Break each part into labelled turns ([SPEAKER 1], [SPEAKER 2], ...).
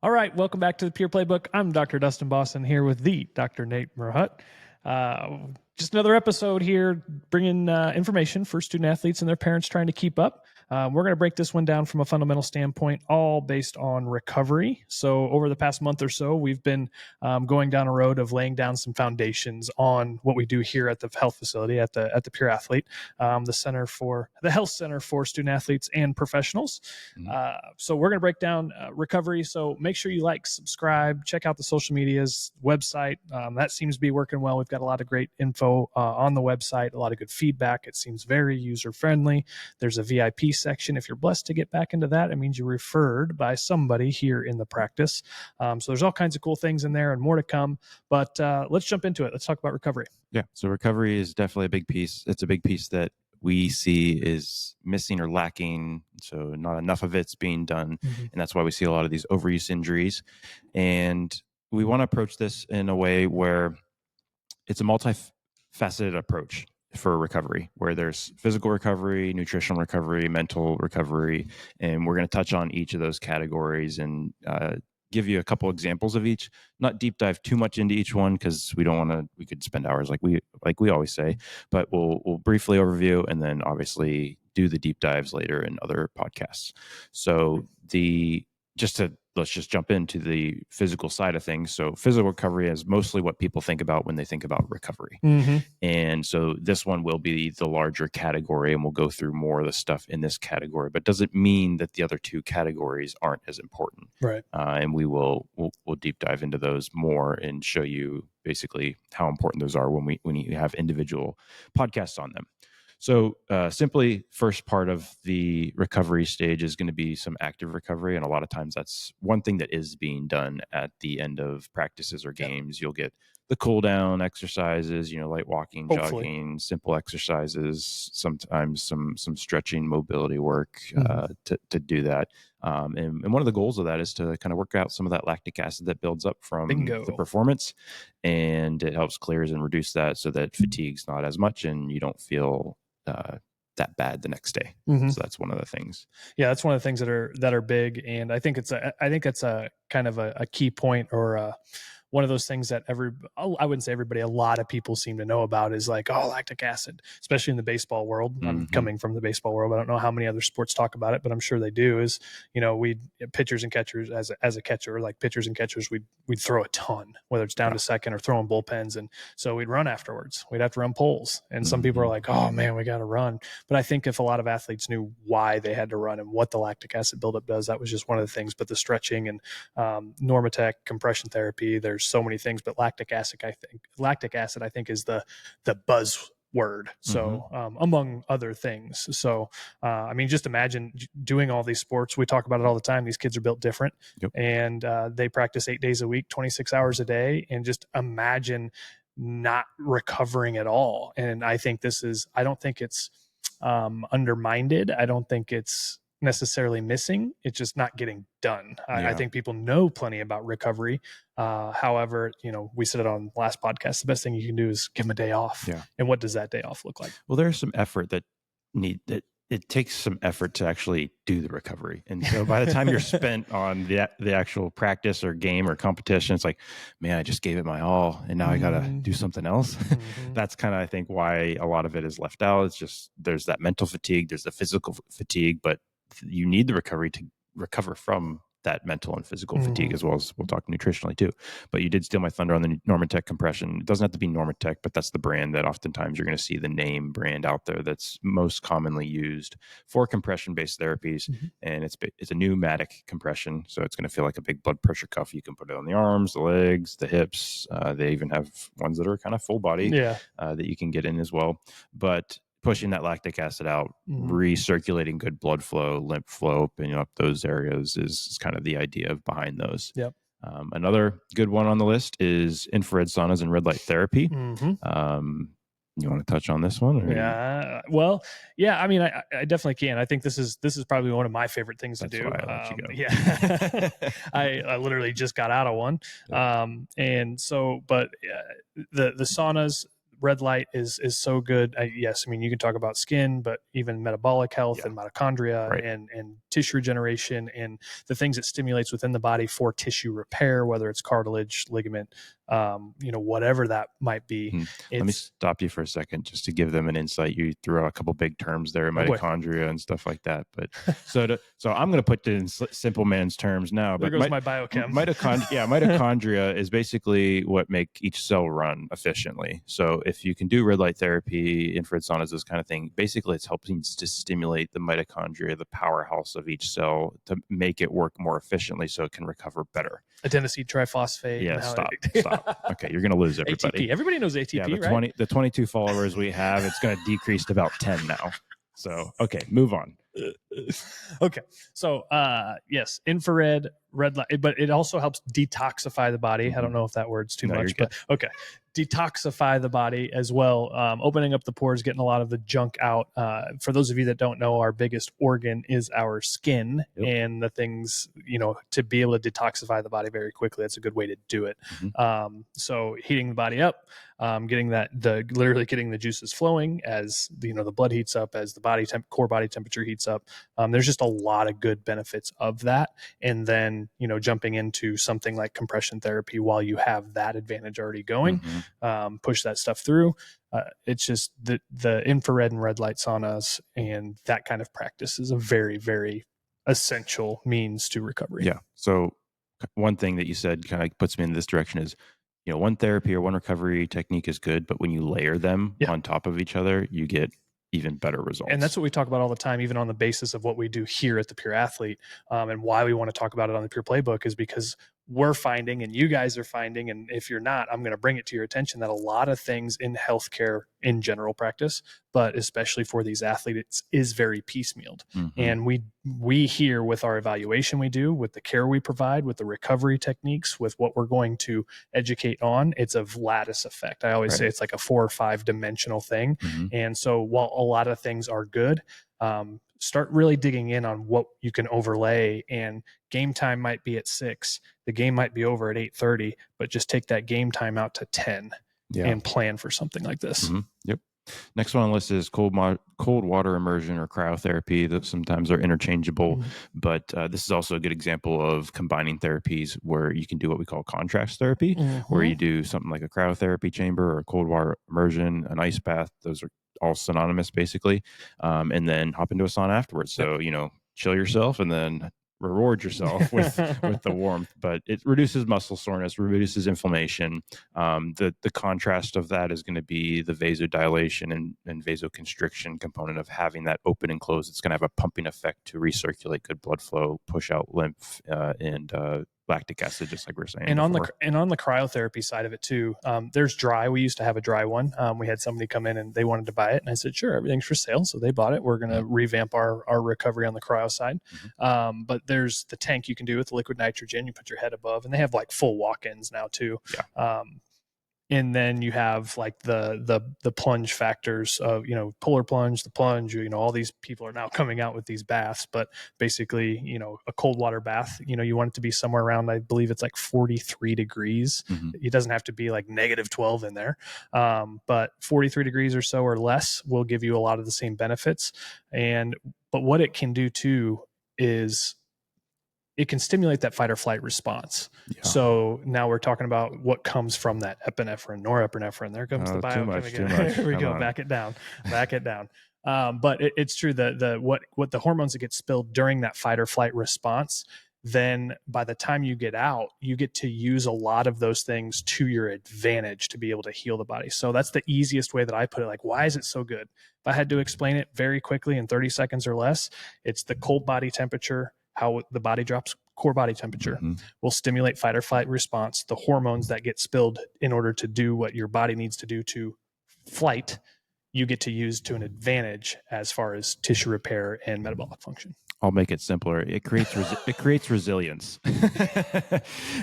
[SPEAKER 1] All right, welcome back to the Pure Playbook. I'm Dr. Dustin Bosson here with the Dr. Nate Merhaut. Just another episode here, bringing information for student athletes and their parents trying to keep up. We're going to break this one down from a fundamental standpoint, all based on recovery. So over the past month or so, we've been going down a road of laying down some foundations on what we do here at the health facility at the Pure Athlete, the health center for student athletes and professionals. So we're going to break down recovery. So make sure you like, subscribe, check out the social medias, website. That seems to be working well. We've got a lot of great info on the website, a lot of good feedback. It seems very user-friendly. There's a VIP section. If you're blessed to get back into that, it means you're referred by somebody here in the practice. So there's all kinds of cool things in there and more to come. But let's jump into it. Let's talk about recovery.
[SPEAKER 2] Yeah, so recovery is definitely a big piece. It's a big piece that we see is missing or lacking. So not enough of it's being done. And that's why we see a lot of these overuse injuries. And we want to approach this in a way where it's a multifaceted approach for recovery, where there's physical recovery, nutritional recovery, mental recovery. And we're going to touch on each of those categories and give you a couple examples of each. Not deep dive too much into each one because we don't want to. We could spend hours like we always say, but we'll briefly overview and then obviously do the deep dives later in other podcasts. So let's just jump into the physical side of things. So physical recovery is mostly what people think about when they think about recovery. And so this one will be the larger category, and we'll go through more of the stuff in this category, but doesn't mean that the other two categories aren't as important.
[SPEAKER 1] Right.
[SPEAKER 2] And we'll deep dive into those more and show you basically how important those are when you have individual podcasts on them. So simply, first part of the recovery stage is going to be some active recovery. And a lot of times that's one thing that is being done at the end of practices or games. You'll get the cool down exercises, light walking, jogging, simple exercises, sometimes some stretching, mobility work to do that. And one of the goals of that is to kind of work out some of that lactic acid that builds up from the performance, and it helps clears and reduce that so that fatigue's not as much and you don't feel that bad the next day. So that's one of the things.
[SPEAKER 1] Yeah, that's one of the things that are big, and I think it's a kind of a key point, or one of those things that I wouldn't say everybody, a lot of people seem to know about is like, lactic acid, especially in the baseball world. I'm coming from the baseball world. I don't know how many other sports talk about it, but I'm sure they do. Is, we pitchers and catchers as a catcher, like pitchers and catchers, we'd throw a ton, whether it's down to second or throwing bullpens. And so we'd run afterwards. We'd have to run poles. And some people are like, oh man, we got to run. But I think if a lot of athletes knew why they had to run and what the lactic acid buildup does, that was just one of the things. But the stretching and Normatec, compression therapy, there's so many things, but lactic acid I think is the buzzword. So among other things. So just imagine doing all these sports. We talk about it all the time. These kids are built different. And they practice 8 days a week, 26 hours a day, and just imagine not recovering at all. And I think I don't think it's undermined. I don't think it's necessarily missing. It's just not getting done. I think people know plenty about recovery. However, we said it on the last podcast, the best thing you can do is give them a day off. And what does that day off look like?
[SPEAKER 2] Well, there's some effort that it takes some effort to actually do the recovery. And so by the time you're spent on the actual practice or game or competition, it's like, man, I just gave it my all and now I got to do something else. That's kind of, I think, why a lot of it is left out. It's just, there's that mental fatigue, there's the physical fatigue, but you need the recovery to recover from that mental and physical fatigue, as well as we'll talk nutritionally too. But you did steal my thunder on the Normatec compression. It doesn't have to be Normatec, but that's the brand that oftentimes you're going to see the name brand out there that's most commonly used for compression-based therapies. And it's a pneumatic compression, so it's going to feel like a big blood pressure cuff. You can put it on the arms, the legs, the hips. They even have ones that are kind of full body that you can get in as well. But pushing that lactic acid out, recirculating good blood flow, lymph flow, opening up those areas is kind of the idea behind those. Another good one on the list is infrared saunas and red light therapy. You want to touch on this one?
[SPEAKER 1] Or? Well, I definitely can. I think this is probably one of my favorite things to do.
[SPEAKER 2] Why I let you go.
[SPEAKER 1] I literally just got out of one. And so, but the saunas, red light is so good. Yes, I mean, you can talk about skin, but even metabolic health and mitochondria
[SPEAKER 2] Right.
[SPEAKER 1] and tissue regeneration and the things it stimulates within the body for tissue repair, whether it's cartilage, ligament, whatever that might be.
[SPEAKER 2] Let me stop you for a second just to give them an insight. You threw out a couple big terms there, mitochondria and stuff like that. But so I'm going to put it in simple man's terms now.
[SPEAKER 1] There
[SPEAKER 2] but
[SPEAKER 1] goes my biochem.
[SPEAKER 2] Mitochondria is basically what make each cell run efficiently. So if you can do red light therapy, infrared saunas, this kind of thing, basically it's helping to stimulate the mitochondria, the powerhouse of each cell, to make it work more efficiently so it can recover better.
[SPEAKER 1] Adenosine triphosphate.
[SPEAKER 2] Yeah, stop. Okay, you're going to lose everybody.
[SPEAKER 1] ATP. Everybody knows ATP, right?
[SPEAKER 2] The 22 followers we have, it's going to decrease to about 10 now. So, okay, move on.
[SPEAKER 1] Okay. So, yes, infrared, red light, but it also helps detoxify the body. I don't know if that word's too much, but okay. Detoxify the body as well, opening up the pores, getting a lot of the junk out. For those of you that don't know, our biggest organ is our skin, and the things, to be able to detoxify the body very quickly, that's a good way to do it. So heating the body up, literally getting the juices flowing as the blood heats up, as the core body temperature heats up. There's just a lot of good benefits of that. And then, jumping into something like compression therapy while you have that advantage already going, push that stuff through. It's just the infrared and red light saunas and that kind of practice is a very, very essential means to recovery.
[SPEAKER 2] Yeah. So one thing that you said kind of puts me in this direction is, one therapy or one recovery technique is good, but when you layer them on top of each other, you get even better results.
[SPEAKER 1] And that's what we talk about all the time, even on the basis of what we do here at the Pure Athlete, and why we want to talk about it on the Pure Playbook is because we're finding, and you guys are finding, and if you're not, I'm going to bring it to your attention, that a lot of things in healthcare in general practice, but especially for these athletes, is very piecemealed. And we here with our evaluation we do, with the care we provide, with the recovery techniques, with what we're going to educate on, it's a lattice effect. I always say it's like a 4 or 5 dimensional thing. And so while a lot of things are good, start really digging in on what you can overlay, and game time might be at 6. The game might be over at 8:30, but just take that game time out to 10 and plan for something like this.
[SPEAKER 2] Yep. Next one on the list is cold water immersion or cryotherapy. That sometimes are interchangeable, but this is also a good example of combining therapies where you can do what we call contrast therapy, where you do something like a cryotherapy chamber or a cold water immersion, an ice bath. Those are all synonymous basically, and then hop into a sauna afterwards. So chill yourself and then reward yourself with the warmth. But it reduces muscle soreness, reduces inflammation. The contrast of that is going to be the vasodilation and vasoconstriction component of having that open and close. It's going to have a pumping effect to recirculate good blood flow, push out lymph, and lactic acid, just like we were saying.
[SPEAKER 1] And on the cryotherapy side of it too, there's dry. We used to have a dry one. We had somebody come in and they wanted to buy it, and I said, sure, everything's for sale. So they bought it. We're going to revamp our recovery on the cryo side. But there's the tank you can do with liquid nitrogen. You put your head above, and they have like full walk-ins now too. And then you have like the plunge factors of, polar plunge, the plunge, all these people are now coming out with these baths, but basically, a cold water bath, you want it to be somewhere around, I believe it's like 43 degrees. It doesn't have to be like -12 in there. But 43 degrees or so or less will give you a lot of the same benefits. But what it can do too is it can stimulate that fight or flight response. So now we're talking about what comes from that epinephrine, norepinephrine. There comes the biochem again. Here we go. Back it down. But it's true that what the hormones that get spilled during that fight or flight response, then by the time you get out, you get to use a lot of those things to your advantage to be able to heal the body. So that's the easiest way that I put it. Like, why is it so good? If I had to explain it very quickly in 30 seconds or less, it's the cold body temperature, how the body drops core body temperature will stimulate fight or flight response. The hormones that get spilled in order to do what your body needs to do to flight, you get to use to an advantage as far as tissue repair and metabolic function.
[SPEAKER 2] I'll make it simpler. It creates resilience,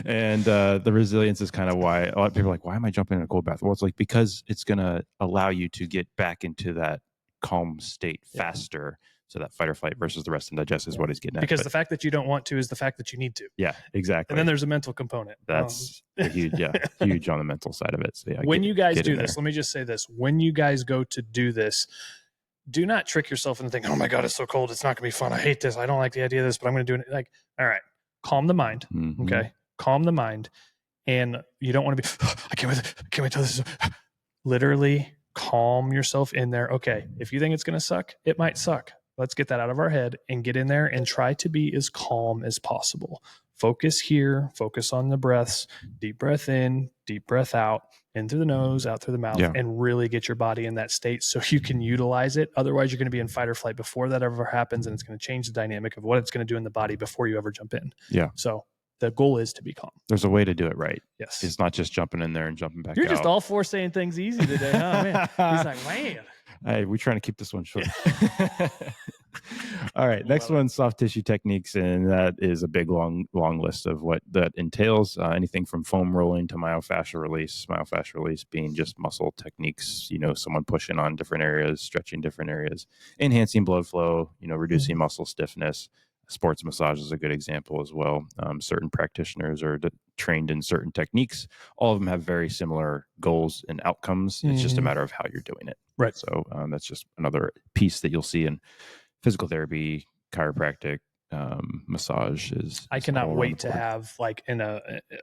[SPEAKER 2] and the resilience is kind of why a lot of people are like, why am I jumping in a cold bath? Well, it's like because it's going to allow you to get back into that calm state faster. So that fight or flight versus the rest and digest is what he's getting at.
[SPEAKER 1] Because the fact that you don't want to is the fact that you need to.
[SPEAKER 2] Yeah, exactly.
[SPEAKER 1] And then there's a mental component.
[SPEAKER 2] That's huge on the mental side of it. So yeah,
[SPEAKER 1] when you guys do this, let me just say this. When you guys go to do this, do not trick yourself into thinking, oh my God, it's so cold. It's not going to be fun. I hate this. I don't like the idea of this, but I'm going to do it. Like, all right, calm the mind.
[SPEAKER 2] Mm-hmm.
[SPEAKER 1] Okay. Calm the mind. And you don't want to be, I can't wait till this is literally calm yourself in there. Okay. If you think it's going to suck, it might suck. Let's get that out of our head and get in there and try to be as calm as possible. Focus here, focus on the breaths, deep breath in, deep breath out, in through the nose, out through the mouth, and really get your body in that state so you can utilize it. Otherwise, you're going to be in fight or flight before that ever happens, and it's going to change the dynamic of what it's going to do in the body before you ever jump in.
[SPEAKER 2] Yeah.
[SPEAKER 1] So the goal is to be calm.
[SPEAKER 2] There's a way to do it right.
[SPEAKER 1] Yes.
[SPEAKER 2] It's not just jumping in there and jumping back out.
[SPEAKER 1] You're just all for saying things easy today, huh, man? He's like, man.
[SPEAKER 2] Hey, we're trying to keep this one short. All right, next one, soft tissue techniques, and that is a big long list of what that entails. Anything from foam rolling to myofascial release. Myofascial release being just muscle techniques. Someone pushing on different areas, stretching different areas, enhancing blood flow. Reducing muscle stiffness. Sports massage is a good example as well. Certain practitioners are trained in certain techniques. All of them have very similar goals and outcomes. It's just a matter of how you're doing it.
[SPEAKER 1] Right.
[SPEAKER 2] So that's just another piece that you'll see in physical therapy, chiropractic, massage is.
[SPEAKER 1] I cannot wait to have like an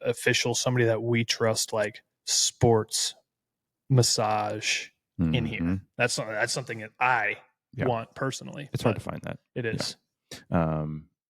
[SPEAKER 1] official, somebody that we trust, like sports massage in here. That's something that I want personally.
[SPEAKER 2] It's hard to find that.
[SPEAKER 1] It is.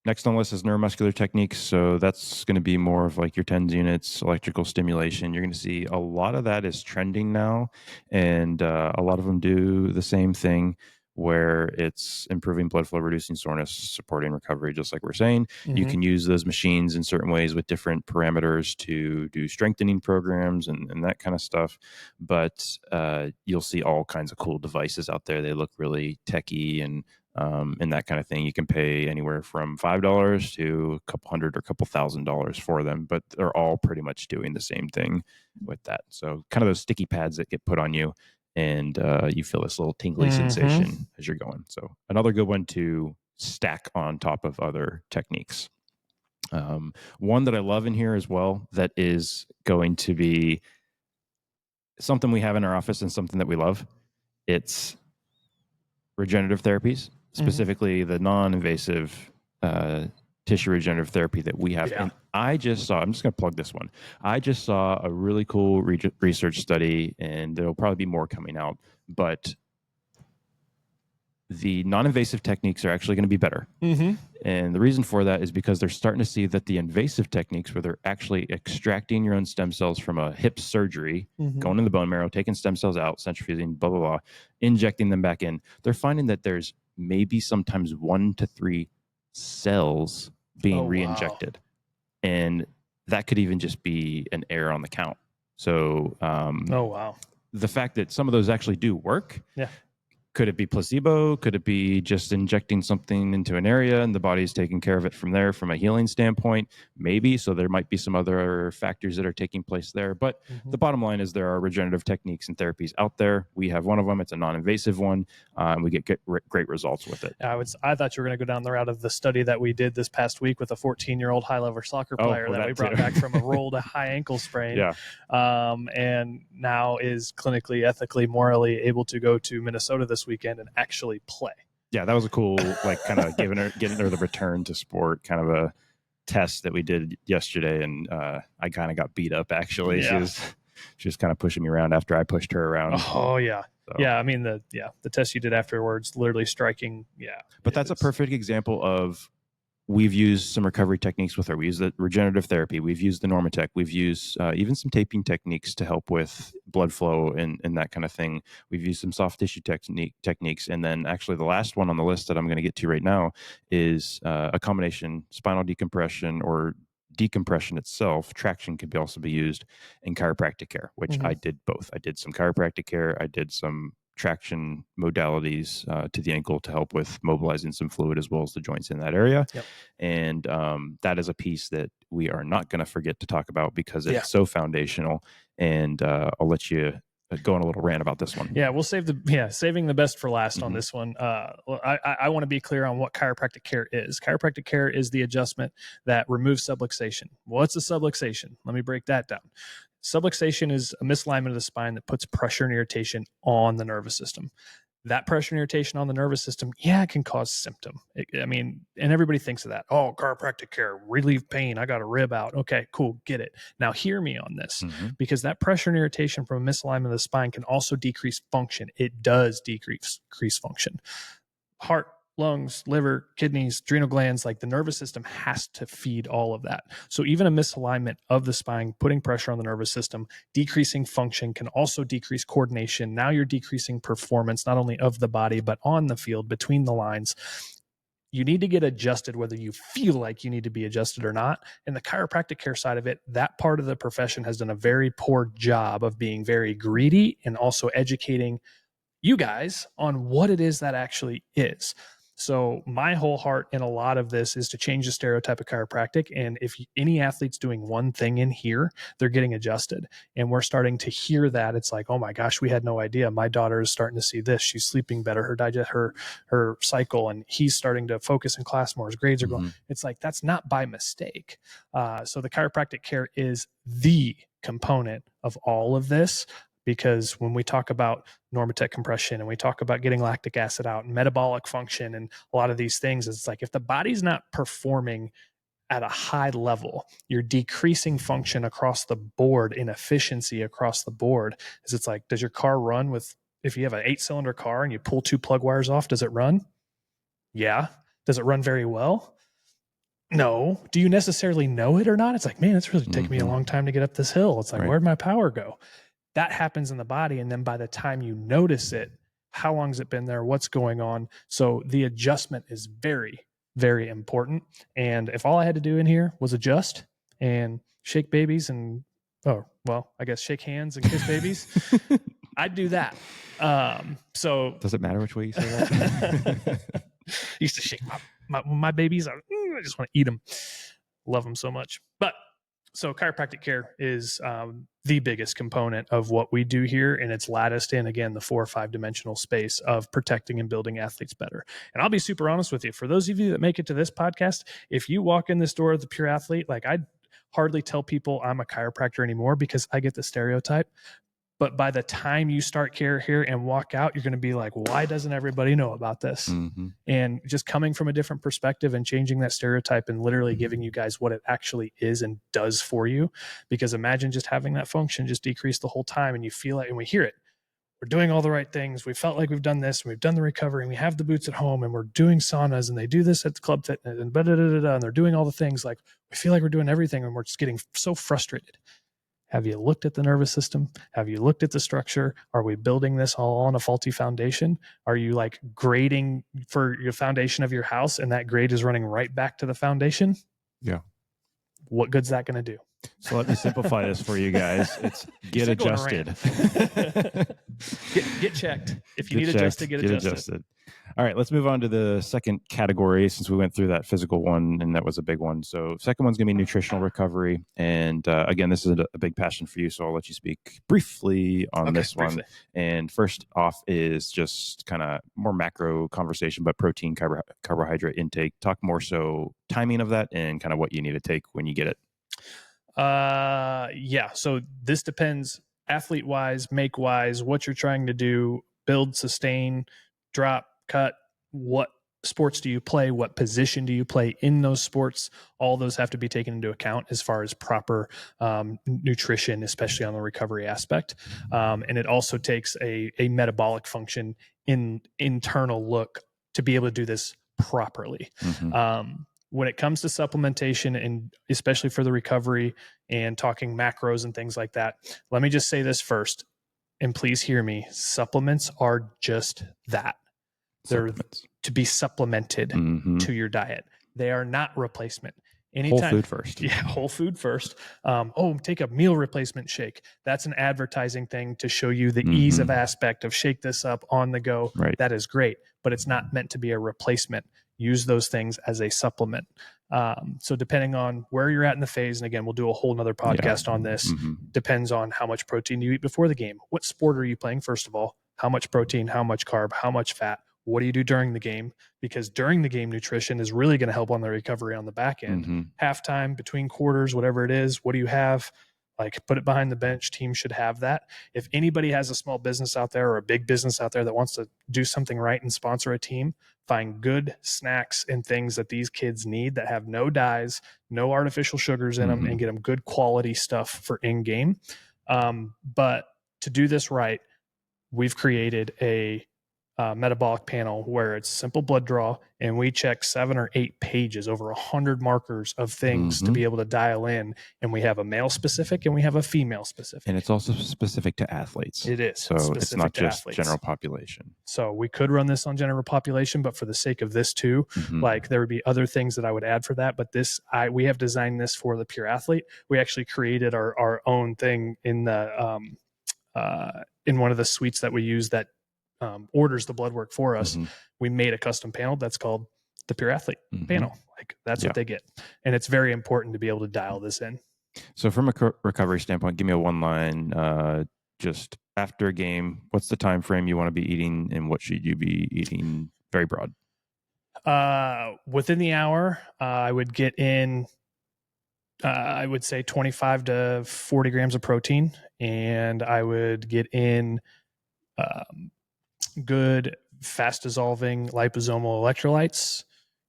[SPEAKER 2] Next on the list is neuromuscular techniques. So that's going to be more of like your TENS units, electrical stimulation. You're going to see a lot of that is trending now. And a lot of them do the same thing, where it's improving blood flow, reducing soreness, supporting recovery, just like we're saying. You can use those machines in certain ways with different parameters to do strengthening programs and that kind of stuff. But you'll see all kinds of cool devices out there. They look really techy and that kind of thing. You can pay anywhere from $5 to a couple hundred or a couple $1,000s for them, but they're all pretty much doing the same thing with that. So kind of those sticky pads that get put on you, and you feel this little tingly sensation as you're going. So another good one to stack on top of other techniques. One that I love in here as well, that is going to be something we have in our office and something that we love. It's regenerative therapies, specifically the non-invasive tissue regenerative therapy that we have. And I'm just going to plug this one. I just saw a really cool research study, and there'll probably be more coming out, but the non-invasive techniques are actually going to be better. And the reason for that is because they're starting to see that the invasive techniques, where they're actually extracting your own stem cells from a hip surgery, going in the bone marrow, taking stem cells out, centrifuging, blah, blah, blah, injecting them back in, they're finding that there's maybe sometimes 1 to 3 cells being re-injected. And that could even just be an error on the count. So the fact that some of those actually do work. Could it be placebo? Could it be just injecting something into an area and the body's taking care of it from there from a healing standpoint? Maybe. So there might be some other factors that are taking place there. But the bottom line is there are regenerative techniques and therapies out there. We have one of them. It's a non-invasive one. And we get great results with it.
[SPEAKER 1] I thought you were going to go down the route of the study that we did this past week with a 14-year-old high-level soccer player that we brought back from a rolled high ankle sprain. And now is clinically, ethically, morally able to go to Minnesota this weekend and actually play.
[SPEAKER 2] Yeah, that was a cool, like, kind of getting her the return to sport kind of a test that we did yesterday, and I kind of got beat up actually. She was kind of pushing me around after I pushed her around.
[SPEAKER 1] Oh yeah. So. Yeah, I mean the test you did afterwards, literally striking. Yeah,
[SPEAKER 2] but that's a perfect example of. We've used some recovery techniques with her. We use the regenerative therapy. We've used the Normatec. We've used even some taping techniques to help with blood flow and that kind of thing. We've used some soft tissue techniques. And then actually the last one on the list that I'm going to get to right now is a combination spinal decompression or decompression itself. Traction could also be used in chiropractic care, which I did both. I did some chiropractic care. I did some traction modalities to the ankle to help with mobilizing some fluid as well as the joints in that area. And that is a piece that we are not going to forget to talk about because it's so foundational. And I'll let you going a little rant about this one.
[SPEAKER 1] Yeah, we'll saving the best for last on this one. I want to be clear on what chiropractic care is. Chiropractic care is the adjustment that removes subluxation. What's a subluxation? Let me break that down. Subluxation is a misalignment of the spine that puts pressure and irritation on the nervous system. That pressure and irritation on the nervous system, it can cause symptom. And everybody thinks of that. Oh, chiropractic care, relieve pain. I got a rib out. Okay, cool. Get it. Now hear me on this, because that pressure and irritation from a misalignment of the spine can also decrease function. It does decrease function. Heart, lungs, liver, kidneys, adrenal glands, like the nervous system has to feed all of that. So even a misalignment of the spine, putting pressure on the nervous system, decreasing function, can also decrease coordination. Now you're decreasing performance, not only of the body, but on the field, between the lines. You need to get adjusted whether you feel like you need to be adjusted or not. And the chiropractic care side of it, that part of the profession has done a very poor job of being very greedy and also educating you guys on what it is that actually is. So my whole heart in a lot of this is to change the stereotype of chiropractic. And if any athlete's doing one thing in here, they're getting adjusted. And we're starting to hear that. It's like, oh my gosh, we had no idea. My daughter is starting to see this. She's sleeping better, her cycle, and he's starting to focus in class more. His grades are going. It's like, that's not by mistake. So the chiropractic care is the component of all of this. Because when we talk about normatec compression and we talk about getting lactic acid out and metabolic function and a lot of these things, it's like if the body's not performing at a high level, you're decreasing function across the board, inefficiency across the board. It's like, does your car run if you have an 8-cylinder car and you pull 2 plug wires off, does it run? Yeah. Does it run very well? No. Do you necessarily know it or not? It's like, man, it's really taking me a long time to get up this hill. It's like, where'd my power go? That happens in the body. And then by the time you notice it, how long has it been there? What's going on? So the adjustment is very, very important. And if all I had to do in here was adjust and shake babies and, I guess shake hands and kiss babies, I'd do that. So
[SPEAKER 2] does it matter which way you say that?
[SPEAKER 1] Used to shake my babies. I just want to eat them. Love them so much. So chiropractic care is the biggest component of what we do here, and it's latticed in, again, the 4 or 5 dimensional space of protecting and building athletes better. And I'll be super honest with you. For those of you that make it to this podcast, if you walk in this door of the Pure Athlete, like I hardly tell people I'm a chiropractor anymore because I get the stereotype. But by the time you start care here and walk out, you're going to be like, why doesn't everybody know about this? And just coming from a different perspective and changing that stereotype and literally giving you guys what it actually is and does for you. Because imagine just having that function just decrease the whole time and you feel it and we hear it. We're doing all the right things. We felt like we've done this and we've done the recovery and we have the boots at home and we're doing saunas and they do this at the club fitness and and they're doing all the things. Like we feel like we're doing everything and we're just getting so frustrated. Have you looked at the nervous system? Have you looked at the structure? Are we building this all on a faulty foundation? Are you like grading for your foundation of your house and that grade is running right back to the foundation?
[SPEAKER 2] Yeah.
[SPEAKER 1] What good's that going to do?
[SPEAKER 2] So let me simplify this for you guys. It's get adjusted.
[SPEAKER 1] Get checked. If you need adjusted, get adjusted.
[SPEAKER 2] All right, let's move on to the second category since we went through that physical one and that was a big one. So second one's going to be nutritional recovery. And again, this is a big passion for you. So I'll let you speak briefly on this one. And first off is just kind of more macro conversation, but protein, carbohydrate intake. Talk more so timing of that and kind of what you need to take when you get it.
[SPEAKER 1] Yeah. So this depends athlete wise, make wise, what you're trying to do, build, sustain, drop, cut, what sports do you play? What position do you play in those sports? All those have to be taken into account as far as proper nutrition, especially on the recovery aspect. And it also takes a metabolic function internal look to be able to do this properly. When it comes to supplementation and especially for the recovery and talking macros and things like that, let me just say this first, and please hear me. Supplements are just that. They're to be supplemented to your diet. They are not replacement. Anytime,
[SPEAKER 2] whole food first.
[SPEAKER 1] Yeah, whole food first. Take a meal replacement shake. That's an advertising thing to show you the ease of aspect of shake this up on the go.
[SPEAKER 2] Right.
[SPEAKER 1] That is great, but it's not meant to be a replacement. Use those things as a supplement. So depending on where you're at in the phase, and again, we'll do a whole nother podcast on this, depends on how much protein you eat before the game. What sport are you playing, first of all? How much protein, how much carb, how much fat? What do you do during the game? Because during the game, nutrition is really going to help on the recovery on the back end. Halftime, between quarters, whatever it is, what do you have? Like, put it behind the bench. Teams should have that. If anybody has a small business out there or a big business out there that wants to do something right and sponsor a team, find good snacks and things that these kids need that have no dyes, no artificial sugars in them, and get them good quality stuff for in-game. But to do this right, we've created a metabolic panel where it's simple blood draw, and we check 7 or 8 pages, over 100 markers of things to be able to dial in. And we have a male specific and we have a female specific.
[SPEAKER 2] And it's also specific to athletes.
[SPEAKER 1] It is.
[SPEAKER 2] So it's not just athletes. General population.
[SPEAKER 1] So we could run this on general population, but for the sake of this too, like, there would be other things that I would add for that. But this, we have designed this for the pure athlete. We actually created our own thing in the in one of the suites that we use that orders the blood work for us. We made a custom panel that's called the Pure Athlete panel. Like, that's what they get. And it's very important to be able to dial this in.
[SPEAKER 2] So from a recovery standpoint, give me a one line, just after a game, what's the time frame you want to be eating and what should you be eating? Very broad.
[SPEAKER 1] Within the hour, I would get in, I would say 25 to 40 grams of protein, and I would get in good fast dissolving liposomal electrolytes,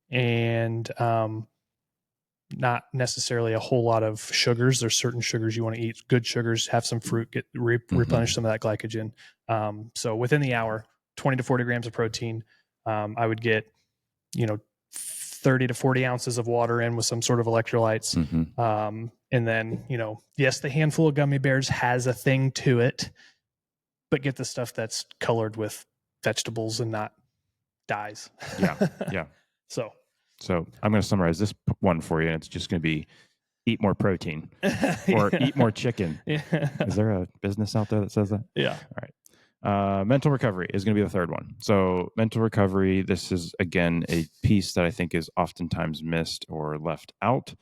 [SPEAKER 1] and not necessarily a whole lot of sugars. There's certain sugars you want to eat, good sugars, have some fruit, get replenish some of that glycogen. So within the hour, 20 to 40 grams of protein. I would get, 30 to 40 ounces of water in with some sort of electrolytes. And then, yes, the handful of gummy bears has a thing to it, but get the stuff that's colored with vegetables and not dyes.
[SPEAKER 2] Yeah.
[SPEAKER 1] So
[SPEAKER 2] I'm going to summarize this one for you. And it's just going to be eat more protein or eat more chicken. Is there a business out there that says that?
[SPEAKER 1] Yeah.
[SPEAKER 2] All right. Mental recovery is going to be the third one. So mental recovery, this is, again, a piece that I think is oftentimes missed or left out.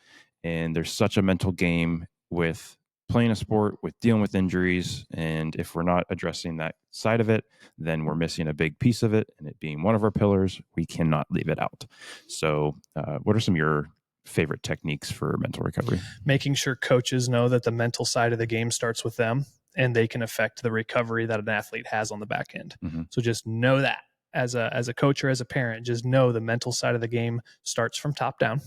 [SPEAKER 2] And there's such a mental game with playing a sport, with dealing with injuries. And if we're not addressing that side of it, then we're missing a big piece of it. And it being one of our pillars, we cannot leave it out. So what are some of your favorite techniques for mental recovery? Making
[SPEAKER 1] sure coaches know that the mental side of the game starts with them, and they can affect the recovery that an athlete has on the back end. So just know that as a coach or as a parent, just know the mental side of the game starts from top down,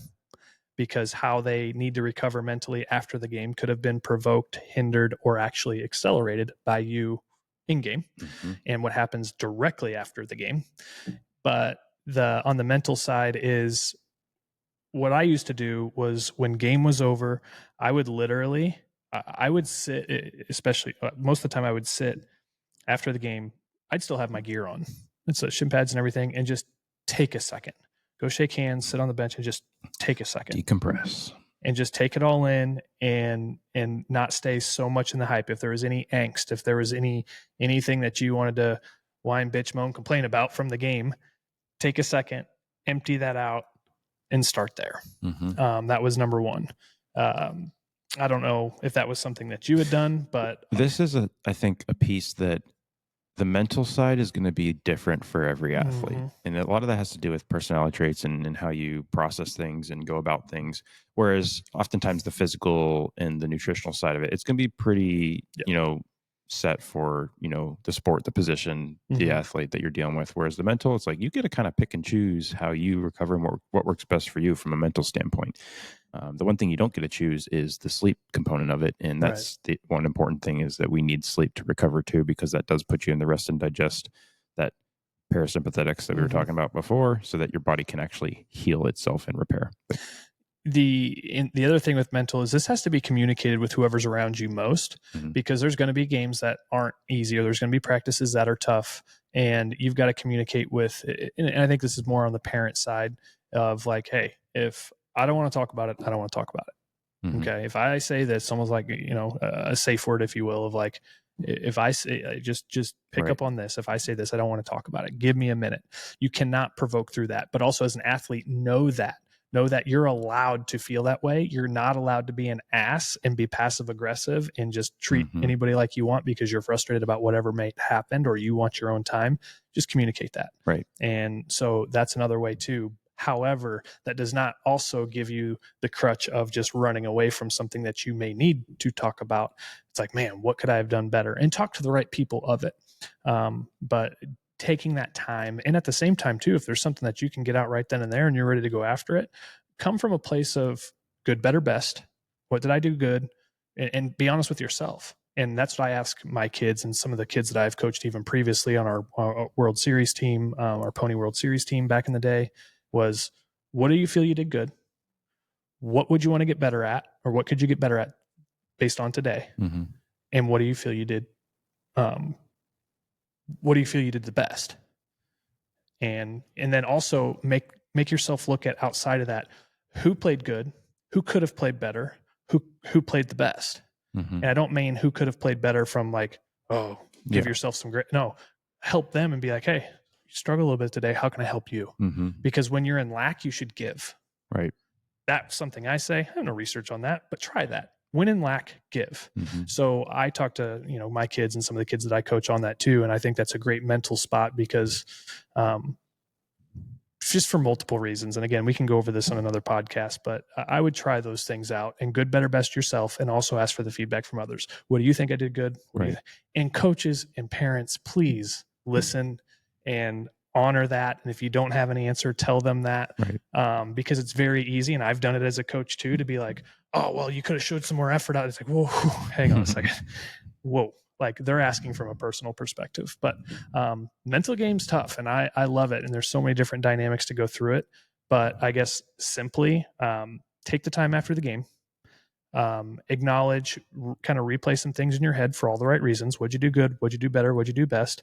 [SPEAKER 1] because how they need to recover mentally after the game could have been provoked, hindered, or actually accelerated by you in game, and what happens directly after the game. But on the mental side is, what I used to do was, when game was over, I would literally, I would sit, especially most of the time I would sit after the game. I'd still have my gear on. It's shin pads and everything, and just take a second, go shake hands, sit on the bench, and just take a second,
[SPEAKER 2] decompress,
[SPEAKER 1] and just take it all in, and not stay so much in the hype. If there was any angst, if there was anything that you wanted to whine, bitch, moan, complain about from the game, take a second, empty that out, and start there. That was number one. I don't know if that was something that you had done, but
[SPEAKER 2] this is I think a piece that the mental side is going to be different for every athlete. And a lot of that has to do with personality traits and how you process things and go about things. Whereas oftentimes the physical and the nutritional side of it, it's going to be pretty, set for, the sport, the position, the athlete that you're dealing with. Whereas the mental, it's like you get to kind of pick and choose how you recover and what works best for you from a mental standpoint. The one thing you don't get to choose is the sleep component of it. And that's the one important thing, is that we need sleep to recover too, because that does put you in the rest and digest, that parasympathetics that we were talking about before, so that your body can actually heal itself and repair.
[SPEAKER 1] The other thing with mental is, this has to be communicated with whoever's around you most, because there's going to be games that aren't easy, or there's going to be practices that are tough, and you've got to communicate with, and I think this is more on the parent side of, like, hey, if I don't want to talk about it, I don't want to talk about it. Okay. If I say this, someone's like, a safe word, if you will, of like, if I say, just pick up on this. If I say this, I don't want to talk about it. Give me a minute. You cannot provoke through that. But also, as an athlete, know that. know that you're allowed to feel that way. You're not allowed to be an ass and be passive aggressive and just treat anybody like you want because you're frustrated about whatever may happen or you want your own time. Just communicate that.
[SPEAKER 2] Right.
[SPEAKER 1] And so that's another way too. However, that does not also give you the crutch of just running away from something that you may need to talk about. It's like, man, what could I have done better? And talk to the right people of it. But taking that time, and at the same time too, if there's something that you can get out right then and there and you're ready to go after it, come from a place of good, better, best. What did I do good? And be honest with yourself. And that's what I ask my kids and some of the kids that I've coached even previously on our World Series team, our Pony World Series team back in the day, was what do you feel you did good? What would you want to get better at? Or what could you get better at based on today? And what do you feel you did? What do you feel you did the best? And then also make yourself look at outside of that, who played good, who could have played better, who played the best. And I don't mean who could have played better from like, oh, give yourself some great, no, help them and be like, hey, you struggle a little bit today. How can I help you? Because when you're in lack, you should give.
[SPEAKER 2] Right.
[SPEAKER 1] That's something I say. I have no research on that, but try that. When in lack, give. So I talk to, my kids and some of the kids that I coach on that too. And I think that's a great mental spot because, just for multiple reasons. And again, we can go over this on another podcast, but I would try those things out and good, better, best yourself, and also ask for the feedback from others. What do you think I did good? And coaches and parents, please listen and honor that. And if you don't have an answer, tell them that, because it's very easy. And I've done it as a coach too, to be like, oh, well, you could have showed some more effort out. It's like, whoa, hang on a second. Whoa. Like they're asking from a personal perspective, but mental game's tough and I love it. And there's so many different dynamics to go through it, but I guess simply take the time after the game, acknowledge, kind of replay some things in your head for all the right reasons. What'd you do good? What'd you do better? What'd you do best?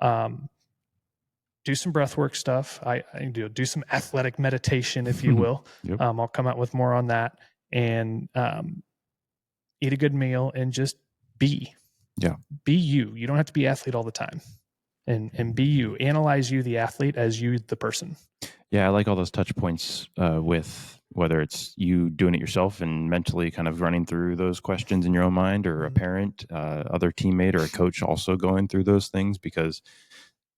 [SPEAKER 1] Do some breath work stuff. I do some athletic meditation, if you will. I'll come out with more on that, and eat a good meal and just be. Be you. You don't have to be athlete all the time. And be you. Analyze you, the athlete, as you, the person.
[SPEAKER 2] Yeah, I like all those touch points with whether it's you doing it yourself and mentally kind of running through those questions in your own mind, or a parent, other teammate, or a coach also going through those things, because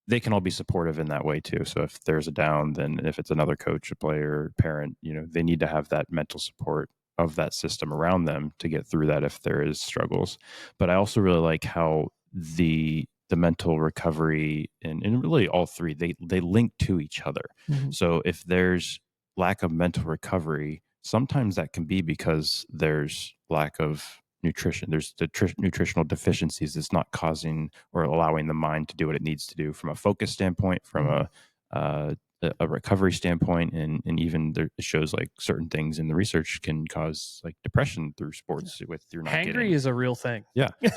[SPEAKER 2] they can all be supportive in that way too. So if there's a down, then if it's another coach, a player, parent, they need to have that mental support of that system around them to get through that if there is struggles. But I also really like how the mental recovery and really all three, they link to each other. So if there's lack of mental recovery, sometimes that can be because there's lack of nutrition. There's nutritional deficiencies that's not causing or allowing the mind to do what it needs to do from a focus standpoint, from a recovery standpoint, and even it shows like certain things in the research can cause like depression through sports with you're not
[SPEAKER 1] Hangry is a real thing.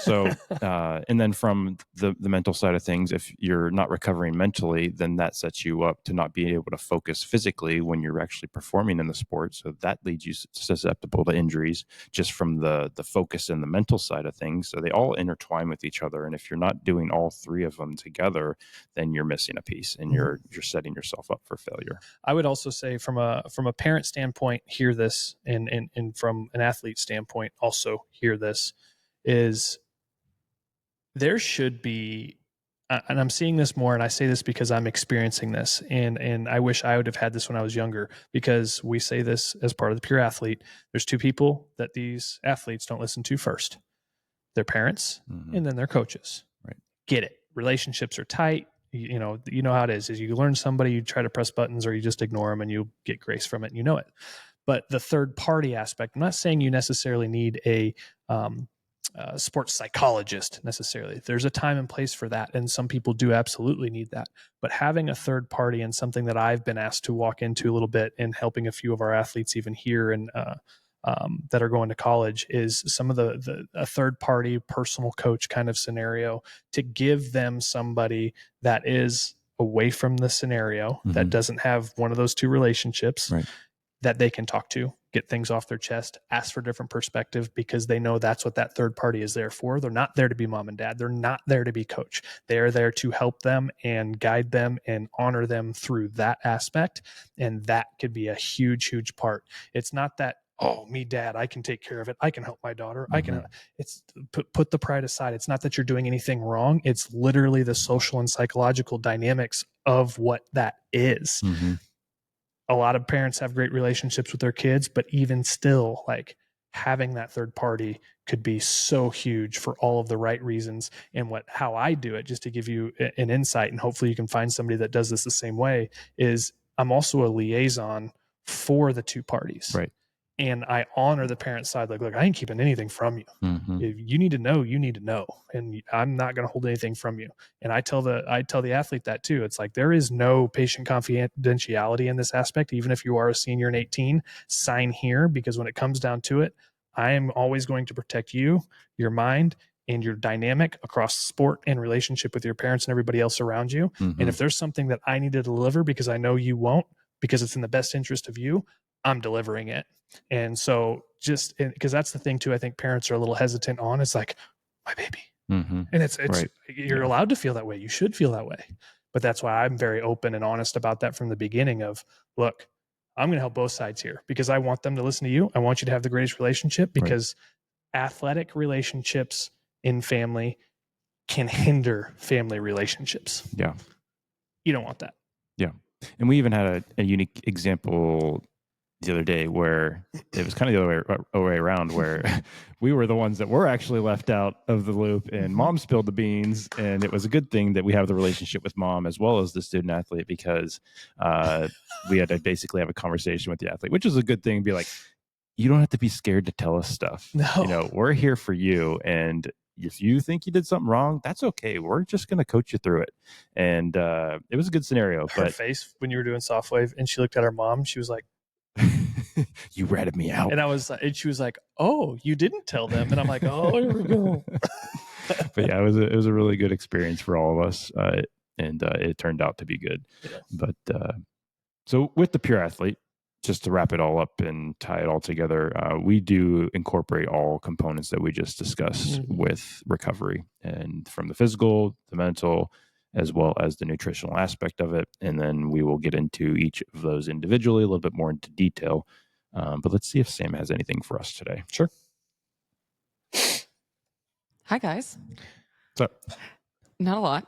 [SPEAKER 2] So and then from the mental side of things, if you're not recovering mentally, then that sets you up to not be able to focus physically when you're actually performing in the sport. So that leads you susceptible to injuries just from the focus and the mental side of things. So they all intertwine with each other, and if you're not doing all three of them together, then you're missing a piece and you're setting yourself up for failure.
[SPEAKER 1] I would also say from a parent standpoint, hear this, and from an athlete standpoint, also hear this, is there should be, and I'm seeing this more, and I say this because I'm experiencing this, and I wish I would have had this when I was younger, because we say this as part of the Pure Athlete. There's two people that these athletes don't listen to first: their parents, and then their coaches. Get it? Relationships are tight. You know how it is you learn somebody, you try to press buttons, or you just ignore them and you get grace from it, and you know it. But the third party aspect, I'm not saying you necessarily need a sports psychologist necessarily. There's a time and place for that, and some people do absolutely need that. But having a third party, and something that I've been asked to walk into a little bit and helping a few of our athletes even here and that are going to college, is some of a third party personal coach kind of scenario, to give them somebody that is away from the scenario, that doesn't have one of those two relationships, that they can talk to get things off their chest, ask for different perspective, because they know that's what that third party is there for. They're not there to be mom and dad. They're not there to be coach. They are there to help them and guide them and honor them through that aspect. And that could be a huge, huge part. It's not that, oh, me, dad, I can take care of it. I can help my daughter. I can. It's put the pride aside. It's not that you're doing anything wrong. It's literally the social and psychological dynamics of what that is. A lot of parents have great relationships with their kids, but even still, like, having that third party could be so huge for all of the right reasons. And how I do it, just to give you an insight, and hopefully you can find somebody that does this the same way, is I'm also a liaison for the two parties.
[SPEAKER 2] Right.
[SPEAKER 1] And I honor the parent side. Like, look, I ain't keeping anything from you. If you need to know, you need to know. And I'm not going to hold anything from you. And I tell the athlete that too. It's like, there is no patient confidentiality in this aspect. Even if you are a senior in 18, sign here, because when it comes down to it, I am always going to protect you, your mind, and your dynamic across sport and relationship with your parents and everybody else around you. And if there's something that I need to deliver because I know you won't, because it's in the best interest of you, I'm delivering it. And so just because that's the thing too, I think parents are a little hesitant on. It's like, my baby. And it's right. You're allowed to feel that way. You should feel that way. But that's why I'm very open and honest about that from the beginning of, look, I'm going to help both sides here, because I want them to listen to you. I want you to have the greatest relationship, because athletic relationships in family can hinder family relationships.
[SPEAKER 2] Yeah.
[SPEAKER 1] You don't want that.
[SPEAKER 2] Yeah. And we even had a unique example the other day where it was kind of the other way around, where we were the ones that were actually left out of the loop, and mom spilled the beans. And it was a good thing that we have the relationship with mom as well as the student athlete, because we had to basically have a conversation with the athlete, which is a good thing. Be like, you don't have to be scared to tell us stuff.
[SPEAKER 1] No.
[SPEAKER 2] We're here for you. And if you think you did something wrong, that's okay. We're just going to coach you through it. And it was a good scenario.
[SPEAKER 1] Her face when you were doing soft wave, and she looked at her mom, she was like,
[SPEAKER 2] you ratted me out.
[SPEAKER 1] And she was like, oh, you didn't tell them. And I'm like, oh, here we go.
[SPEAKER 2] But yeah, it was a really good experience for all of us. And it turned out to be good. Yeah. But so with the Pure Athlete, just to wrap it all up and tie it all together, we do incorporate all components that we just discussed with recovery, and from the physical, the mental, as well as the nutritional aspect of it. And then we will get into each of those individually a little bit more into detail. But let's see if Sam has anything for us today.
[SPEAKER 1] Sure.
[SPEAKER 3] Hi, guys.
[SPEAKER 2] What's up?
[SPEAKER 3] Not a lot.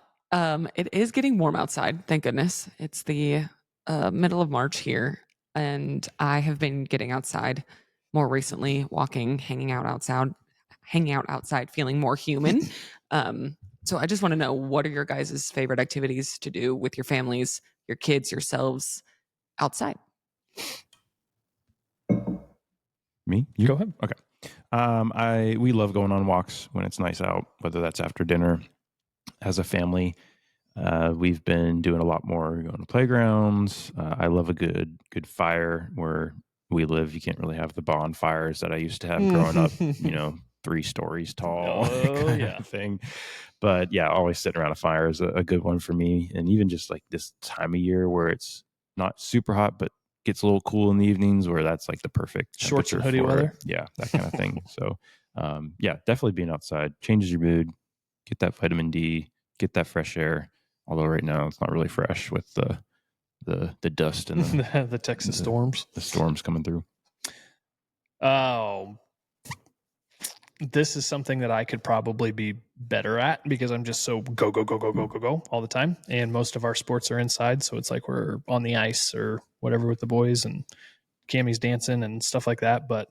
[SPEAKER 3] It is getting warm outside. Thank goodness. It's the middle of March here, and I have been getting outside more recently, walking, hanging out outside, feeling more human. So I just want to know, what are your guys' favorite activities to do with your families, your kids, yourselves outside?
[SPEAKER 2] Me? You?
[SPEAKER 1] Go ahead.
[SPEAKER 2] Okay. We love going on walks when it's nice out, whether that's after dinner. As a family, we've been doing a lot more going to playgrounds. I love a good fire. Where we live, you can't really have the bonfires that I used to have growing up, 3 stories tall kind of thing. But yeah, always sitting around a fire is a good one for me. And even just like this time of year where it's not super hot, but gets a little cool in the evenings, where that's like the perfect
[SPEAKER 1] shorts and hoodie weather.
[SPEAKER 2] Yeah, that kind of thing. So yeah, definitely being outside changes your mood, get that vitamin D, get that fresh air. Although right now it's not really fresh with the dust and
[SPEAKER 1] the Texas storms.
[SPEAKER 2] The storms coming through.
[SPEAKER 1] Oh, this is something that I could probably be better at, because I'm just so go all the time. And most of our sports are inside. So it's like we're on the ice or whatever with the boys, and Cammy's dancing and stuff like that. But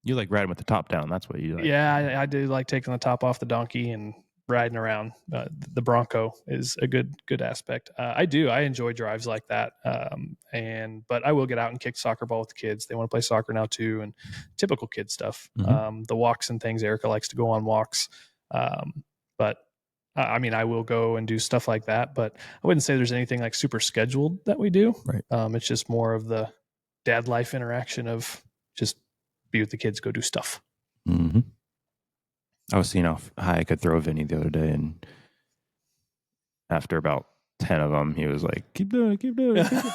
[SPEAKER 2] you like riding with the top down. That's what you like.
[SPEAKER 1] Yeah, I do like taking the top off the donkey and riding around. The Bronco is a good aspect. I enjoy drives like that. But I will get out and kick soccer ball with the kids. They want to play soccer now too, and typical kid stuff. The walks and things. Erica likes to go on walks. But I will go and do stuff like that, but I wouldn't say there's anything like super scheduled that we do.
[SPEAKER 2] Right.
[SPEAKER 1] It's just more of the dad life interaction of just be with the kids, go do stuff.
[SPEAKER 2] Mm-hmm. I was seeing how high I could throw Vinny the other day, and after about 10 of them, he was like, keep doing it.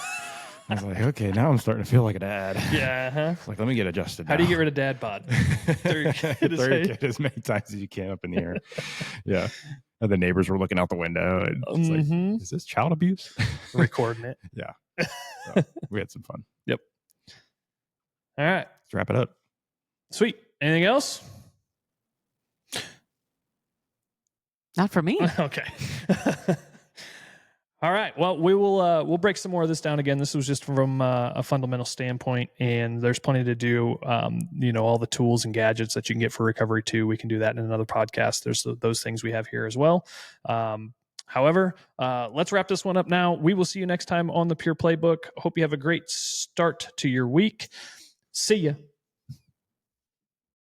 [SPEAKER 2] I was like, okay, now I'm starting to feel like a dad.
[SPEAKER 1] Yeah. Huh?
[SPEAKER 2] Like, let me get adjusted.
[SPEAKER 1] How do you get rid of dad bod?
[SPEAKER 2] Throw your kid as many times as you can up in the air. Yeah. And the neighbors were looking out the window. And it's like, is this child abuse?
[SPEAKER 1] Recording it.
[SPEAKER 2] Yeah. So we had some fun.
[SPEAKER 1] Yep. All right.
[SPEAKER 2] Let's wrap it up.
[SPEAKER 1] Sweet. Anything else?
[SPEAKER 3] Not for me.
[SPEAKER 1] Okay. All right. Well, we'll break some more of this down again. This was just from a fundamental standpoint, and there's plenty to do. All the tools and gadgets that you can get for recovery too. We can do that in another podcast. There's those things we have here as well. However, let's wrap this one up now. We will see you next time on the Pure Playbook. Hope you have a great start to your week. See ya.